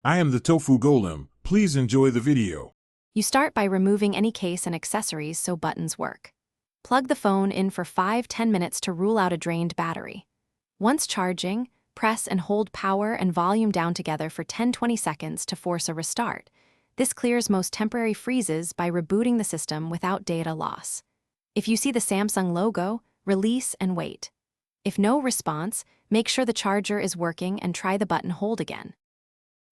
I am the Tofu Golem. Please enjoy the video. You start by removing any case and accessories so buttons work. Plug the phone in for 5–10 minutes to rule out a drained battery. Once charging, press and hold power and volume down together for 10–20 seconds to force a restart. This clears most temporary freezes by rebooting the system without data loss. If you see the Samsung logo, release and wait. If no response, make sure the charger is working and try the button hold again.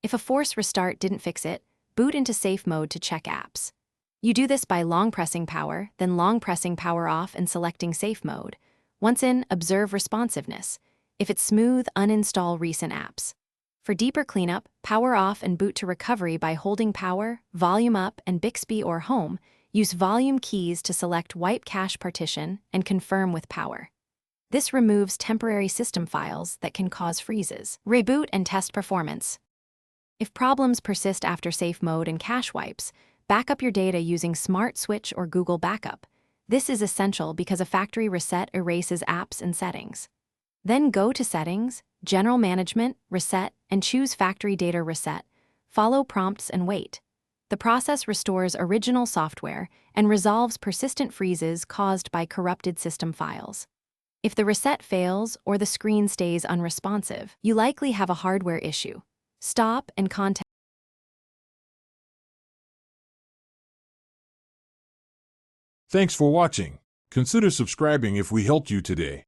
If a force restart didn't fix it, boot into safe mode to check apps. You do this by long pressing power, then long pressing power off and selecting safe mode. Once in, observe responsiveness. If it's smooth, uninstall recent apps. For deeper cleanup, power off and boot to recovery by holding power, volume up, and Bixby or home. Use volume keys to select wipe cache partition and confirm with power. This removes temporary system files that can cause freezes. Reboot and test performance. If problems persist after safe mode and cache wipes, back up your data using Smart Switch or Google Backup. This is essential because a factory reset erases apps and settings. Then go to Settings, General Management, Reset, and choose Factory Data Reset. Follow prompts and wait. The process restores original software and resolves persistent freezes caused by corrupted system files. If the reset fails or the screen stays unresponsive, you likely have a hardware issue. Stop and contact. Thanks for watching. Consider subscribing if we helped you today.